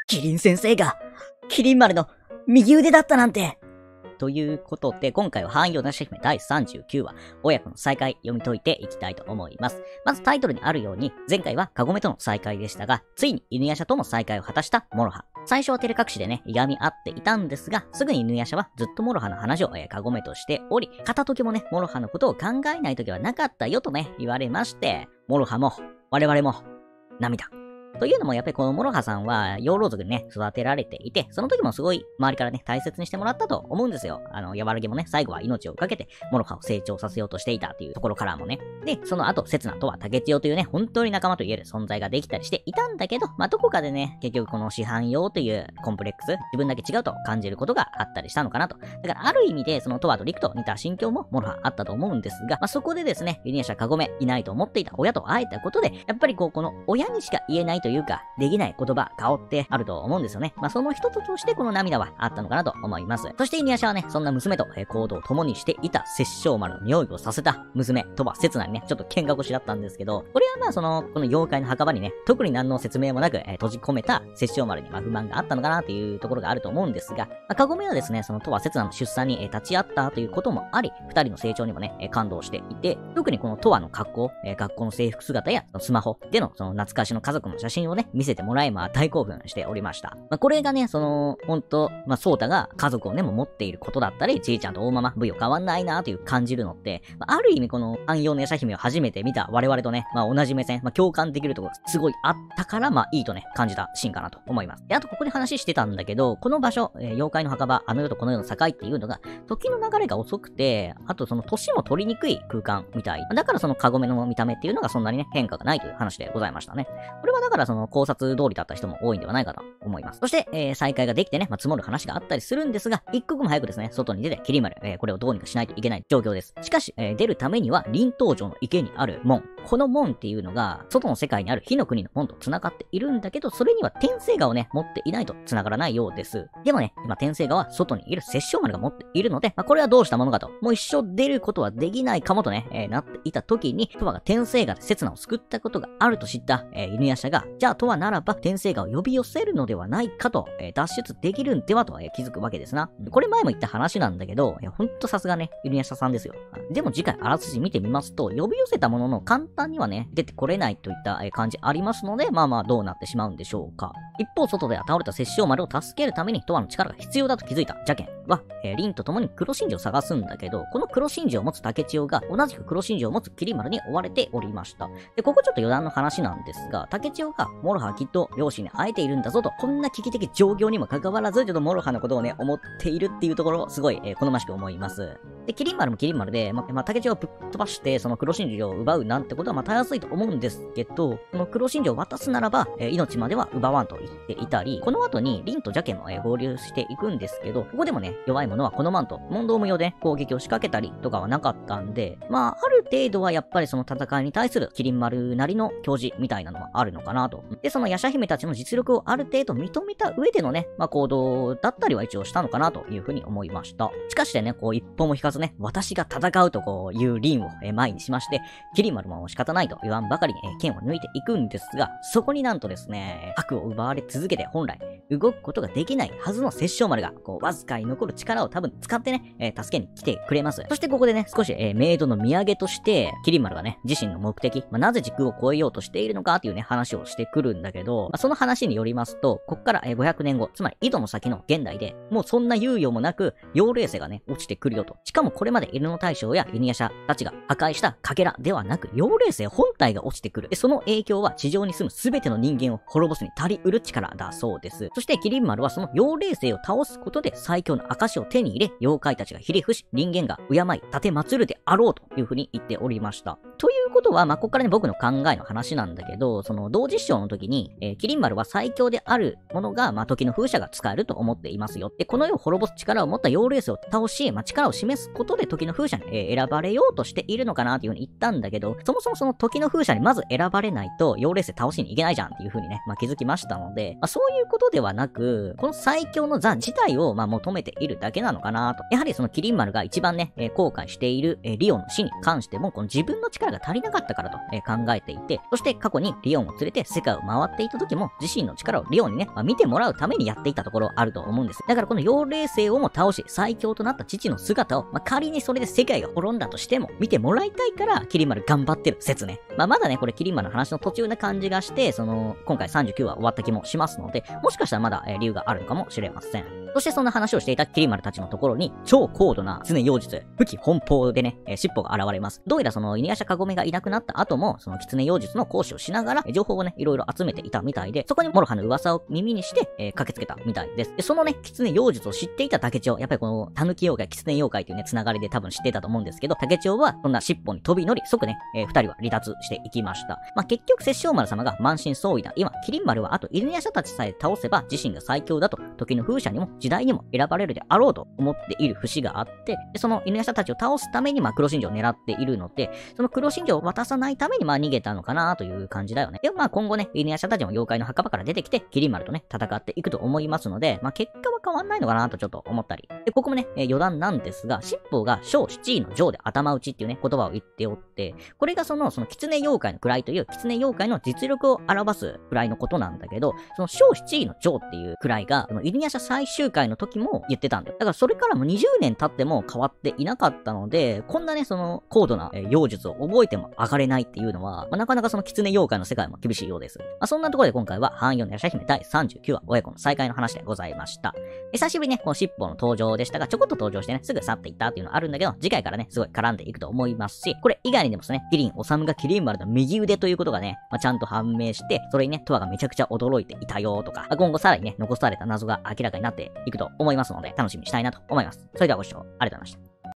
キリン先生が、キリン丸の右腕だったなんて。ということで、今回は汎用なし姫第39話、親子の再会読み解いていきたいと思います。まずタイトルにあるように、前回はカゴメとの再会でしたが、ついに犬夜叉とも再会を果たしたモロハ。最初は照れ隠しでね、いがみ合っていたんですが、すぐに犬夜叉はずっとモロハの話をカゴメとしており、片時もね、モロハのことを考えない時はなかったよとね、言われまして、モロハも、我々も、涙。というのもやっぱりこのモロハさんは養老族にね、育てられていて、その時もすごい周りからね、大切にしてもらったと思うんですよ。ヤワラギもね、最後は命をかけて、モロハを成長させようとしていたっていうところからもね。で、その後、刹那とは竹千代というね、本当に仲間と言える存在ができたりしていたんだけど、どこかでね、結局この師範用というコンプレックス、自分だけ違うと感じることがあったりしたのかなと。だからある意味で、そのトワとリクと似た心境もモロハあったと思うんですが、そこでですね、犬夜叉カゴメいないと思っていた親と会えたことで、やっぱりこの親にしか言えないというか、できない言葉、顔ってあると思うんですよね。その一つとしてこの涙はあったのかなと思います。そして犬夜叉はね、そんな娘と行動を共にしていた殺生丸の匂いをさせた娘、鳥羽刹那にね、ちょっと喧嘩腰だったんですけど、これはこの妖怪の墓場にね、特に何の説明もなく閉じ込めた殺生丸に不満があったのかなというところがあると思うんですが、カゴメはですね、その鳥羽刹那の出産に立ち会ったということもあり、二人の成長にもね、感動していて、特にこの鳥羽の格好、学校の制服姿やスマホでのその懐かしの家族の写真をね、見せてもらい大興奮しておりました。これがね、ほんと、ソータが家族をね、も持っていることだったり、じいちゃんと大ママ、ブヨ変わんないなという感じるのって、ある意味この汎用の夜叉姫を初めて見た我々とね、同じ目線、共感できるところがすごいあったから、いいとね、感じたシーンかなと思います。で、あとここで話してたんだけど、この場所、妖怪の墓場、あの世とこの世の境っていうのが、時の流れが遅くて、あとその年も取りにくい空間みたい。だからそのカゴメの見た目っていうのがそんなにね、変化がないという話でございましたね。これはだからその考察通りだった人も多いんではないかと思います。そして、再会ができてね、積もる話があったりするんですが、一刻も早くですね、外に出てキリマル、これをどうにかしないといけない状況です。しかし、出るためには、臨東城の池にある門。この門っていうのが、外の世界にある火の国の門と繋がっているんだけど、それには天聖画をね、持っていないと繋がらないようです。でもね、今天聖画は外にいる殺生丸が持っているので、これはどうしたものかと、もう一生出ることはできないかもとね、なっていた時に、トワが天聖画で刹那を救ったことがあると知った、犬夜叉が、じゃあトワならば天聖画を呼び寄せるのではないかと、脱出できるんではと、気づくわけですな。これ前も言った話なんだけど、ほんとさすがね、犬夜叉さんですよ。でも次回あらすじ見てみますと、呼び寄せたものの簡単にはね、出てこれないといった感じありますので、どうなってしまうんでしょうか。一方、外では倒れた殺生丸を助けるために、トワの力が必要だと気づいた邪剣は、リンと共に黒真珠を探すんだけど、この黒真珠を持つ竹千代が、同じく黒真珠を持つキリマルに追われておりました。で、ここちょっと余談の話なんですが、竹千代が、モロハはきっと両親に会えているんだぞと、こんな危機的状況にもかかわらず、ちょっとモロハのことをね、思っているっていうところを、すごい、好ましく思います。で、キリン丸もキリン丸で、竹千代をぶっ飛ばして、その黒真珠を奪うなんてことはたやすいと思うんですけど、この黒真珠を渡すならば、命までは奪わんと言っていたり、この後にリンと邪剣も、合流していくんですけど、ここでもね、弱い者は好まんと、問答無用で攻撃を仕掛けたりとかはなかったんで、ある程度はやっぱりその戦いに対するキリン丸なりの教示みたいなのはあるのかなと。で、その夜叉姫たちの実力をある程度認めた上でのね、行動だったりは一応したのかなというふうに思いました。しかしてね、一歩も引かずね、私が戦うというリンを前にしまして、キリン丸も仕方ないと言わんばかりに剣を抜いていくんですが、そこになんとですね、悪を奪われ続けて本来動くことができないはずの殺生丸が、わずかに残る力を多分使ってね、助けに来てくれます。そしてここでね、少し、メイドの土産として、キリン丸がね、自身の目的、なぜ時空を超えようとしているのかっていうね、話をしてくるんだけど、その話によりますと、こっから500年後、つまり井戸の先の現代で、もうそんな猶予もなく、妖霊星がね、落ちてくるよと。しかもこれまで犬の大将や犬夜叉たちが破壊したかけらではなく、妖霊星本体が落ちてくる。で、その影響は地上に住む全ての人間を滅ぼすに足りうる力だそうです。そしてキリン丸はその妖霊星を倒すことで最強の証を手に入れ、妖怪たちがひれ伏し、人間が敬い、立て祀るであろうというふうに言っておりました。ということは、ここからね、僕の考えの話なんだけど、その同実証の時に、キリン丸は最強であるものが、時の風車が使えると思っていますよ。で、この世を滅ぼす力を持った妖霊星を倒し、力を示すことで時の風車に、選ばれようとしているのかなというふうに言ったんだけど、そもそもその時の風車にまず選ばれないと、妖霊星倒しにいけないじゃんっていうふうにね、気づきましたので、そういうことではなく、この最強の座自体を、求めているだけなのかなと。やはりそのキリン丸が一番ね、後悔している、リオンの死に関しても、この自分の力力が足りなかったからと、考えていて、そして過去にリオンを連れて世界を回っていた時も自身の力をリオンにね、見てもらうためにやっていたところあると思うんです。だからこの妖霊星をも倒し最強となった父の姿を、仮にそれで世界が滅んだとしても見てもらいたいからキリマル頑張ってる説ね。まだね、これキリマルの話の途中な感じがして、今回39話終わった気もしますので、もしかしたらまだ、理由があるのかもしれません。そしてそんな話をしていたキリマルたちのところに、超高度な狐妖術、武器奔放でね、尻尾が現れます。どうやら犬夜叉カゴメがいなくなった後も、狐妖術の講師をしながら、情報をね、いろいろ集めていたみたいで、そこにモロハの噂を耳にして、駆けつけたみたいです。で、そのね、狐妖術を知っていた竹千代、やっぱりこの、狸妖怪、狐妖怪というね、つながりで多分知ってたと思うんですけど、竹千代は、そんな尻尾に飛び乗り、即ね、二人は離脱していきました。結局、殺生丸様が満身創痍な、今、キリン丸はあと犬夜叉たちさえ倒せば、自身が最強だと、時の風車にも時代にも選ばれるであろうと思っている節があって、でその犬夜叉たちを倒すために、黒真珠を狙っているので、その黒真珠を渡さないために、逃げたのかなという感じだよね。で、今後ね、犬夜叉たちも妖怪の墓場から出てきて、キリン丸とね、戦っていくと思いますので、結果は変わんないのかなとちょっと思ったり。で、ここもね、余談なんですが、七宝が小七位の上で頭打ちっていうね、言葉を言っておって、これがその狐妖怪の位という、狐妖怪の実力を表す位のことなんだけど、その小七位の上っていう位が、犬夜叉最終回の時も言ってたんだよ。だからそれからも20年経っても変わっていなかったので、こんなね、高度な妖術を覚えても上がれないっていうのは、なかなか狐妖怪の世界も厳しいようです。そんなところで今回は、半四の夜叉姫第39話、親子の再会の話でございました。久しぶりにね、この尻尾の登場でしたが、ちょこっと登場してね、すぐ去っていったっていうのあるんだけど、次回からね、すごい絡んでいくと思いますし、これ以外にでもですね、キリン修がキリン丸の右腕ということがね、ちゃんと判明して、それにね、トアがめちゃくちゃ驚いていたよとか、今後さらにね、残された謎が明らかになっていくと思いますので、楽しみにしたいなと思います。それではご視聴ありがとうございました。